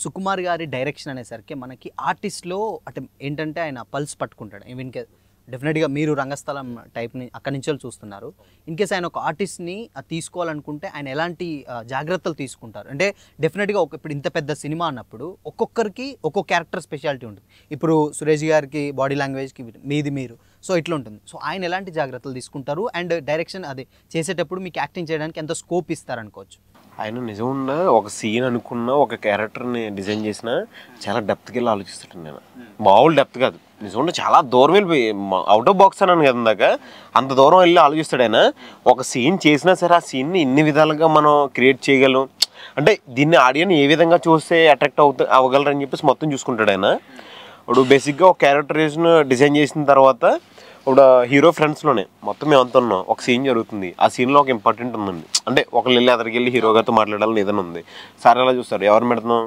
సుకుమార్ గారి డైరెక్షన్ అనేసరికి మనకి ఆర్టిస్ట్లో అంటే ఏంటంటే ఆయన పల్స్ పట్టుకుంటాడు. ఈవెన్ డెఫినెట్గా మీరు రంగస్థలం టైప్ని అక్కడి నుంచి చూస్తున్నారు. ఇన్ కేస్ ఆయన ఒక ఆర్టిస్ట్ని తీసుకోవాలనుకుంటే ఆయన ఎలాంటి జాగ్రత్తలు తీసుకుంటారు అంటే డెఫినెట్గా ఇప్పుడు ఇంత పెద్ద సినిమా అన్నప్పుడు ఒక్కొక్కరికి ఒక్కొక్క క్యారెక్టర్ స్పెషాలిటీ ఉంటుంది. ఇప్పుడు సురేష్ గారికి బాడీ లాంగ్వేజ్కి మీది మీరు సో ఇట్లా ఉంటుంది. సో ఆయన ఎలాంటి జాగ్రత్తలు తీసుకుంటారు అండ్ డైరెక్షన్ అది చేసేటప్పుడు మీకు యాక్టింగ్ చేయడానికి ఎంత స్కోప్ ఇస్తారనుకోవచ్చు? ఆయన నిజంగా ఒక సీన్ అనుకున్న ఒక క్యారెక్టర్ని డిజైన్ చేసిన చాలా డెప్త్కి వెళ్ళి ఆలోచిస్తాడు. నేను మామూలు డెప్త్ కాదు, నిజంగా చాలా దూరం వెళ్ళిపోయి అవుట్ ఆఫ్ బాక్స్ అన్నాను కదా ఇందాక, అంత దూరం వెళ్ళి ఆలోచిస్తాడు ఆయన. ఒక సీన్ చేసినా సరే ఆ సీన్ని ఇన్ని విధాలుగా మనం క్రియేట్ చేయగలం అంటే దీన్ని ఆడియన్ ఏ విధంగా చూస్తే అట్రాక్ట్ అవ్వగలరని చెప్పేసి మొత్తం చూసుకుంటాడు ఆయన. ఇప్పుడు బేసిక్గా ఒక క్యారెక్టరైజేషన్ డిజైన్ చేసిన తర్వాత ఇప్పుడు హీరో ఫ్రెండ్స్లోనే మొత్తం మేము అంత ఉన్నాం, ఒక సీన్ జరుగుతుంది, ఆ సీన్లో ఒక ఇంపార్టెంట్ ఉందండి. అంటే ఒకళ్ళు వెళ్ళి అతనికి వెళ్ళి హీరో గారితో మాట్లాడాలని ఏదైనా ఉంది, సార్ ఎలా చూస్తారు, ఎవరు పెడుతున్నాం,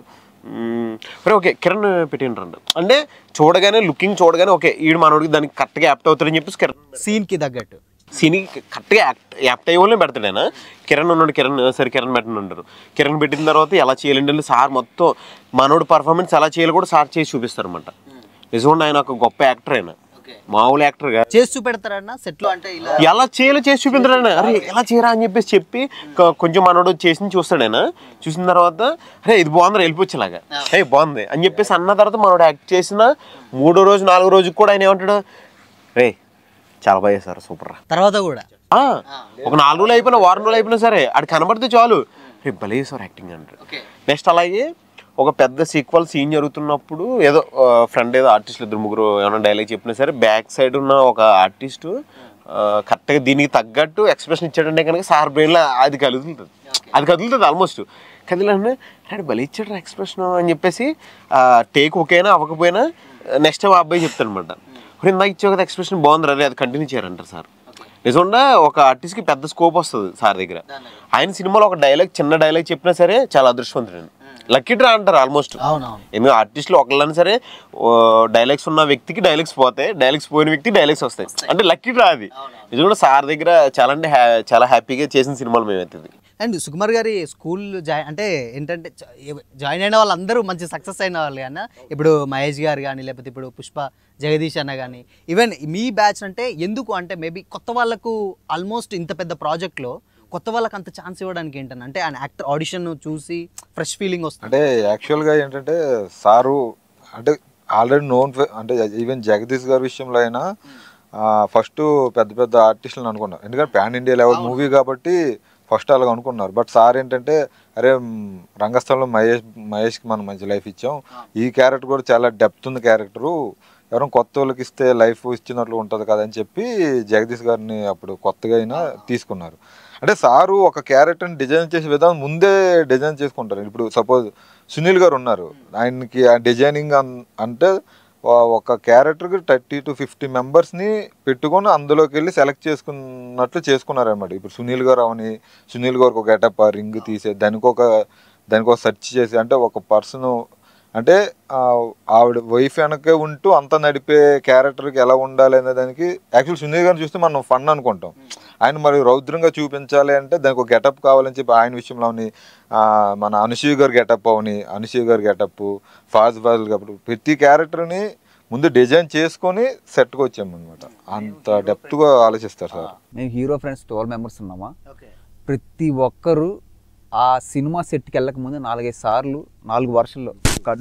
సరే ఓకే కిరణ్ పెట్టింటారంట అంటే చూడగానే లుకింగ్ చూడగానే ఓకే ఈడు మనోడికి దానికి కరెక్ట్గా యాప్ట్ అవుతారని చెప్పేసి కిరణ్ సీన్కి తగ్గట్టు సీన్కి కరెక్ట్గా యాప్ట్ అయ్యే వాళ్ళని పెడతాడు ఆయన. కిరణ్ ఉన్నాడు, కిరణ్ సరే కిరణ్ పెట్టండి ఉంటారు. కిరణ్ పెట్టిన తర్వాత ఎలా చేయాలండి సార్ మొత్తం మనోడు పర్ఫార్మెన్స్ ఎలా చేయాలి కూడా సార్ చేసి చూపిస్తారు అనమాట. నిజంగా ఆయన ఒక గొప్ప యాక్టర్, ఆయన మామూలు యాక్టర్ గా చేసి చూపెడతారన్న సెట్ లో అంటే ఎలా చేయాలో చేసి చూపించాడు. అరే ఎలా చేయరా అని చెప్పేసి చెప్పి కొంచెం మనోడు చేసి చూస్తాడు ఆయన. చూసిన తర్వాత అరే ఇది బాగుంది వెళ్ళిపోచ్చేలాగా ఏ బాగుంది అని చెప్పేసి అన్న తర్వాత మనోడు యాక్ట్ చేసిన 3వ రోజు 4వ రోజుకి కూడా ఆయన ఏమంటాడు, రే చాలా బాగా చేశారు సూపర్ రా. తర్వాత కూడా ఒక 4 రోజులు అయిపోయినా 6 రోజులు అయిపోయినా సరే అది కనబడితే చాలు రే భలే చేశారు యాక్టింగ్ అంటారు. నెక్స్ట్ అలాగే ఒక పెద్ద సీక్వల్ సీన్ జరుగుతున్నప్పుడు ఏదో ఫ్రెండ్ ఏదో ఆర్టిస్టులు 2-3 ఏమైనా డైలాగ్ చెప్పినా సరే బ్యాక్ సైడ్ ఉన్న ఒక ఆర్టిస్టు కరెక్ట్గా దీనికి తగ్గట్టు ఎక్స్ప్రెషన్ ఇచ్చాడంటే కనుక సార్ బ్రెయిన్లో అది కదులుతుంది ఆల్మోస్ట్ కదిలంటే రే భలే ఇచ్చాడు ఎక్స్ప్రెషన్ అని చెప్పేసి టేక్ ఓకేనా అవ్వకపోయినా నెక్స్ట్ టైం ఆ అబ్బాయి చెప్తాను అనమాట, ఇప్పుడు ఇందాక ఇచ్చే కదా ఎక్స్ప్రెషన్ బాగుంది రే అది కంటిన్యూ చేయారంటారు సార్. నిజంగా ఒక ఆర్టిస్ట్కి పెద్ద స్కోప్ వస్తుంది సార్ దగ్గర. ఆయన సినిమాలో ఒక డైలాగ్ చిన్న డైలాగ్ చెప్పినా సరే చాలా అదృష్టవంతుడు, లక్కీ డ్రా అంటారు ఆల్మోస్ట్. ఎందుకంటే ఆర్టిస్టులు ఒకళ్ళని సరే డైలాగ్స్ ఉన్న వ్యక్తికి డైలాగ్స్ పోతాయి, డైలాగ్స్ పోయిన వ్యక్తికి డైలాగ్స్ వస్తాయి అంటే లక్కీ డ్రా అది. ఇది కూడా సార్ దగ్గర చాలా అంటే చాలా హ్యాపీగా చేసిన సినిమాలు మేమైతే. అండ్ సుకుమార్ గారి స్కూల్ అంటే ఏంటంటే జాయిన్ అయిన వాళ్ళందరూ మంచి సక్సెస్ అయిన వాళ్ళు అన్న. ఇప్పుడు మహేష్ గారు కానీ లేకపోతే ఇప్పుడు పుష్ప జగదీష్ అన్న కానీ ఈవెన్ మీ బ్యాచ్ అంటే ఎందుకు అంటే మేబీ కొత్త వాళ్ళకు ఆల్మోస్ట్ ఇంత పెద్ద ప్రాజెక్ట్లో కొత్త వాళ్ళకి అంత ఛాన్స్ ఇవ్వడానికి ఏంటన్నా అంటే ఆయన యాక్టర్ ఆడిషన్ చూసి ఫ్రెష్ ఫీలింగ్ వస్తుంది. అంటే యాక్చువల్గా ఏంటంటే సారు అంటే ఆల్రెడీ నోన్ అంటే ఈవెన్ జగదీష్ గారి విషయంలో అయినా ఫస్ట్ పెద్ద పెద్ద ఆర్టిస్టులను అనుకున్నారు, ఎందుకంటే పాన్ ఇండియా లెవెల్ మూవీ కాబట్టి ఫస్ట్ అలాగ అనుకున్నారు. బట్ సార్ ఏంటంటే అరే రంగస్థలంలో మహేష్కి మనం మంచి లైఫ్ ఇచ్చాం, ఈ క్యారెక్టర్ కూడా చాలా డెప్త్ ఉంది క్యారెక్టరు, ఎవరైనా కొత్త వాళ్ళకి ఇస్తే లైఫ్ ఇచ్చినట్లు ఉంటుంది కదా అని చెప్పి జగదీష్ గారిని అప్పుడు కొత్తగా అయినా తీసుకున్నారు. అంటే సారు ఒక క్యారెక్టర్ని డిజైన్ చేసే విధానం ముందే డిజైన్ చేసుకుంటారు. ఇప్పుడు సపోజ్ సునీల్ గారు ఉన్నారు, ఆయనకి ఆ డిజైనింగ్ అంటే ఒక క్యారెక్టర్కి 30 to 50 మెంబర్స్ని పెట్టుకొని అందులోకి వెళ్ళి సెలెక్ట్ చేసుకున్నట్లు చేసుకున్నారనమాట. ఇప్పుడు సునీల్ గారు అవని సునీల్ గారికి ఒక గెటప్ రింగ్ తీసే దానికి ఒక సెర్చ్ చేసి అంటే ఒక పర్సన్ అంటే ఆవిడ వైఫ్ వెనకే ఉంటూ అంతా నడిపే క్యారెక్టర్కి ఎలా ఉండాలి అనే దానికి యాక్చువల్ సునీల్ గారిని చూస్తే మనం ఫన్ అనుకుంటాం, ఆయన మరి రౌద్రంగా చూపించాలి అంటే దానికి ఒక గెటప్ కావాలని చెప్పి ఆయన విషయంలో అవని మన అనసూయ గారు గెటప్ అవని అనసూయ గారు గెటప్ ఫాజ్ కాబట్టి ప్రతి క్యారెక్టర్ని ముందు డిజైన్ చేసుకొని సెట్కి వచ్చామన్నమాట. అంత డెప్త్గా ఆలోచిస్తారు సార్. మేము హీరో ఫ్రెండ్స్ 12 మెంబర్స్ ఉన్నామా, ప్రతి ఒక్కరు ఆ సినిమా సెట్కి వెళ్ళక ముందు 4-5 సార్లు 4 వర్షన్లో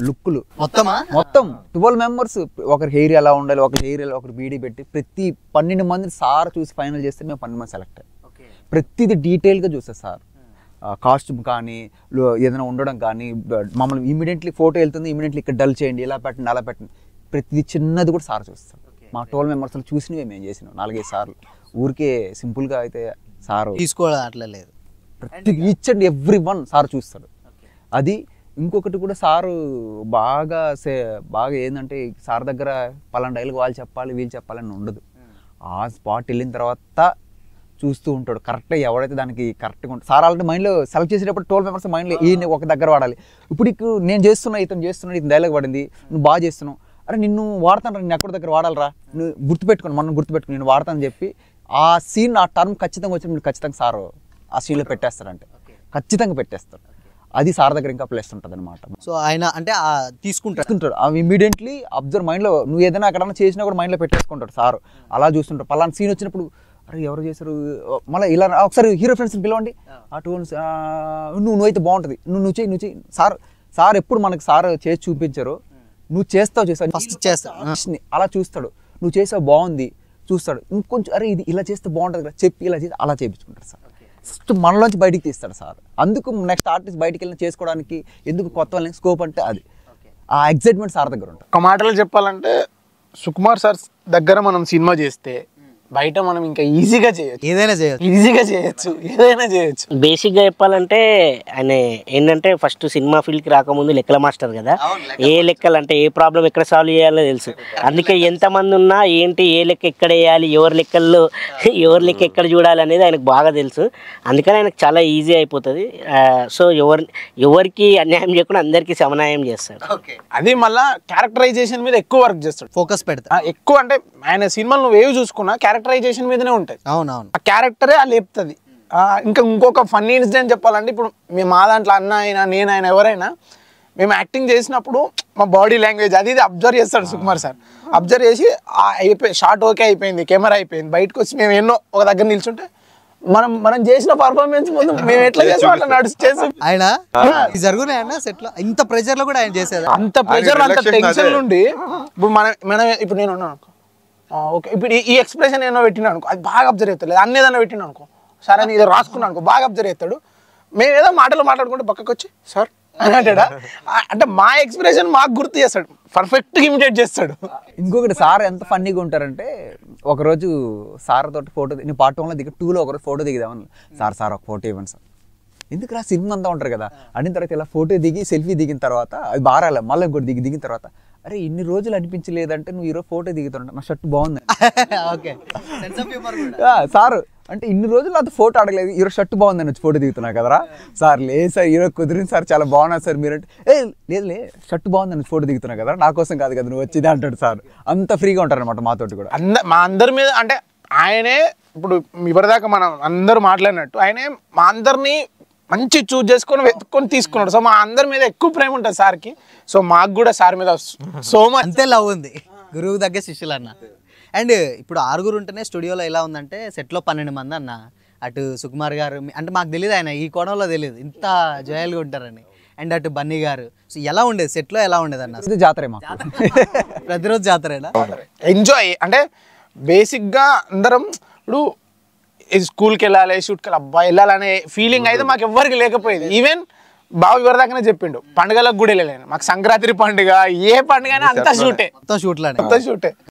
లుక్కులు మొత్తం 12 మెంబర్స్ ఒకరి హెయిర్ ఎలా ఉండాలి, ఒకరి హెయిర్ ఒకరు బీడీ పెట్టి ప్రతి 12 మందిని సార్ చూసి ఫైనల్ చేస్తే మేము 12 మంది సెలెక్ట్ అయ్యాం. ప్రతిదీ డీటెయిల్గా చూస్తారు సార్, కాస్ట్యూమ్ కానీ ఏదైనా ఉండడం కానీ మమ్మల్ని ఇమీడియట్లీ ఫోటో వెళ్తుంది ఇమీడియట్లీ ఇక్కడ డల్ చేయండి ఇలా పెట్టండి అలా పెట్టండి ప్రతిదీ చిన్నది కూడా సార్ చూస్తాం. మా 12 మెంబర్స్లో చూసినవి మేము చేసినాం 4-5 సార్లు. ఊరికే సింపుల్గా అయితే సార్ తీసుకోవడం అట్లా లేదు, ప్రతి each and every one sir చూస్తాడు. అది ఇంకొకటి కూడా సారు బాగా ఏంటంటే సార్ దగ్గర పలానా డైలాగ్ వాళ్ళు చెప్పాలి వీళ్ళు చెప్పాలని ఉండదు. ఆ స్పాట్ వెళ్ళిన తర్వాత చూస్తూ ఉంటాడు కరెక్ట్గా ఎవడైతే దానికి కరెక్ట్గా ఉంటుంది. సార్ ఆల్రెడీ మైండ్లో సెలెక్ట్ చేసేటప్పుడు 12 మెంబర్స్ మైండ్లో ఈయన ఒక దగ్గర వాడాలి. ఇప్పుడు నేను చేస్తున్నా ఇతను డైలాగ్ పడింది నువ్వు బాగా చేస్తున్నావు, అరే నిన్ను వాడతాను నేను ఎక్కడి దగ్గర వాడాలరా నువ్వు గుర్తుపెట్టుకుని మనం గుర్తుపెట్టుకుని నేను వాడతానని చెప్పి ఆ సీన్ ఆ టర్మ్ ఖచ్చితంగా వచ్చి ఖచ్చితంగా సార్ ఆ సీన్లో పెట్టేస్తారంటే ఖచ్చితంగా పెట్టేస్తారు. అది సార్ దగ్గర ఇంకా ప్లస్ ఉంటుంది అనమాట. సో ఆయన అంటే తీసుకుంటాడు అవి ఇమీడియట్లీ అబ్జర్వ్ మైండ్లో, నువ్వు ఏదైనా ఎక్కడన్నా చేసినా కూడా మైండ్లో పెట్టేసుకుంటాడు సార్. అలా చూస్తుంటాడు. పలానా సీన్ వచ్చినప్పుడు అరే ఎవరు చేశారు, మళ్ళీ ఇలా ఒకసారి హీరో ఫ్రెండ్స్ని పిలవండి, అటువంటి నువ్వైతే బాగుంటుంది, నువ్వు చెయ్యి సార్ ఎప్పుడు మనకి సార్ చేసి చూపించారు, నువ్వు చేస్తావు ఫస్ట్ చేస్తావు అలా చూస్తాడు. నువ్వు చేసావు బాగుంది చూస్తాడు, ఇంకొంచెం అరే ఇది ఇలా చేస్తే బాగుంటుంది కదా చెప్పి ఇలా చేసి అలా చేయించుకుంటాడు సార్. ఫస్ట్ మనలోంచి బయటికి తీస్తాడు సార్. అందుకు నెక్స్ట్ ఆర్టిస్ట్ బయటికి వెళ్ళి చేసుకోవడానికి ఎందుకు కొత్త వాళ్ళని స్కోప్ అంటే అది ఆ ఎక్సైట్మెంట్ సార్ దగ్గర ఉంటుంది. ఒక మాటలో చెప్పాలంటే సుకుమార్ సార్ దగ్గర మనం సినిమా చేస్తే బయట మనం ఇంకా ఈజీగా చేయొచ్చు, ఏదైనా చేయొచ్చు. బేసిక్గా చెప్పాలంటే ఆయన ఏంటంటే ఫస్ట్ సినిమా ఫీల్డ్కి రాకముందు లెక్కల మాస్టర్ కదా. ఏ లెక్కలు అంటే ఏ ప్రాబ్లం ఎక్కడ సాల్వ్ చేయాలో తెలుసు. అందుకే ఎంతమంది ఉన్నా ఏంటి ఏ లెక్క ఎక్కడ వేయాలి, ఎవరి లెక్క ఎక్కడ చూడాలి అనేది ఆయనకు బాగా తెలుసు. అందుకని ఆయనకు చాలా ఈజీ అయిపోతుంది. సో ఎవరికి అన్యాయం చేయకుండా అందరికీ సమన్యాయం చేస్తాడు. అది మళ్ళీ క్యారెక్టరైజేషన్ మీద ఎక్కువ వర్క్ చేస్తాడు, ఫోకస్ పెడతా ఎక్కువ. అంటే ఆయన సినిమాలు నువ్వు ఏవి చూసుకున్నా క్యారెక్టరైజేషన్ మీదనే ఉంటుంది. అవునవును, ఆ క్యారెక్టరే అది లేపుతుంది. ఇంకొక ఫన్నీ ఇన్సిడెంట్ చెప్పాలంటే, ఇప్పుడు మేము మా దాంట్లో అన్న అయినా నేనైనా ఎవరైనా మేము యాక్టింగ్ చేసినప్పుడు మా బాడీ లాంగ్వేజ్ అది ఇది అబ్జర్వ్ చేస్తాడు సుకుమార్ సార్. అబ్జర్వ్ చేసి షార్ట్ ఓకే అయిపోయింది, కెమెరా అయిపోయింది, బయటకు వచ్చి మేము ఎన్నో ఒక దగ్గర నిల్చుంటే మనం చేసిన పర్ఫార్మెన్స్ ముందు మేము ఎట్లా చేసాం అట్లా నడిచేసి ఆయన జరుగునాయన్న సెట్ లో ఇంత ప్రెజర్ లో కూడా ఆయన చేసేది. అంత ప్రెజర్ అంత టెన్షన్ నుండి ఇప్పుడు నేను ఉన్నాను అనుకో, ఓకే ఇప్పుడు ఈ ఎక్స్ప్రెషన్ ఏమో పెట్టినా అనుకో, అది బాగా అబ్జర్వ్ అవుతాడు. లేదా అన్ని ఏదైనా పెట్టినా అనుకో, సార్ అని ఏదో రాసుకున్నాను అనుకో, బాగా అబ్జర్వ్ అవుతాడు. మేము ఏదో మాట్లాడుకుంటే పక్కకు వచ్చి సార్ అని అంటాడా, అంటే మా ఎక్స్ప్రెషన్ మాకు గుర్తు చేస్తాడు, పర్ఫెక్ట్గా ఇమిటేట్ చేస్తాడు. ఇంకొకటి సార్ ఎంత ఫన్నీగా ఉంటారంటే, ఒకరోజు సార్ తోటి ఫోటో నేను పార్ట్ 1లో దిగి 2లో ఒకరోజు ఫోటో దిగుదామని, సార్ ఒక ఫోటో ఇవ్వండి సార్, ఎందుకు సినిమా అంతా ఉంటారు కదా అడిగిన తర్వాత ఇలా ఫోటో దిగి సెల్ఫీ దిగిన తర్వాత అది బారాలి, మళ్ళీ ఇంకోటి దిగిన తర్వాత అరే ఇన్ని రోజులు అనిపించలేదంటే నువ్వు ఈరోజు ఫోటో దిగుతుంటా, నా షర్ట్ బాగుంది సార్ అంటే ఇన్ని రోజులు అది ఫోటో అడగలేదు, ఈరోజు షర్ట్ బాగుందని వచ్చి ఫోటో దిగుతున్నా కదరా సార్. లేదు సార్ ఈరోజు కుదిరింది సార్, చాలా బాగున్నారు సార్ మీరంటే, లేదు షర్ట్ బాగుందని ఫోటో దిగుతున్నా కదరా, నా కోసం కాదు కదా నువ్వు వచ్చింది అంటాడు సార్. అంత ఫ్రీగా ఉంటారనమాట మాతోటి కూడా. మా అందరి మీద అంటే ఆయనే ఇప్పుడు ఇప్పటిదాకా మనం అందరూ మాట్లాడినట్టు ఆయనే మా అందరినీ మంచి చూజ్ చేసుకొని వెతుక్కొని తీసుకున్నాడు. సో మా అందరి మీద ఎక్కువ ప్రేమ ఉంటుంది సార్కి. సో మాకు కూడా సార్ మీద సో మచ్ అంతే లవ్ ఉంది, గురువు దగ్గర శిష్యులు అన్న. అండ్ ఇప్పుడు 6 ఉంటేనే స్టూడియోలో ఎలా ఉందంటే సెట్లో 12 మంది అన్న. అటు సుకుమార్ గారు అంటే మాకు తెలియదు, ఆయన ఈ కోణంలో తెలియదు ఇంత జోయల్గా ఉంటారని. అండ్ అటు బన్నీ గారు. సో ఎలా ఉండేది సెట్లో, ఎలా ఉండేది అన్న? ఇది జాతరే మాకు ప్రతిరోజు జాతరేనా? ఎంజాయ్ అంటే బేసిక్గా అందరం ఇప్పుడు స్కూల్కి వెళ్ళాలి, షూట్కి వెళ్ళాలనే ఫీలింగ్ అయితే మాకు ఎవ్వరికి లేకపోయేది. ఈవెన్ బాబు ఎవరిదాకానే చెప్పిండు, పండుగలకు కూడా వెళ్ళలేను, మాకు సంక్రాంతి పండుగ ఏ పండుగ అయినా అంతా షూటే, మొత్తం షూట్లోనే అంతా షూటే.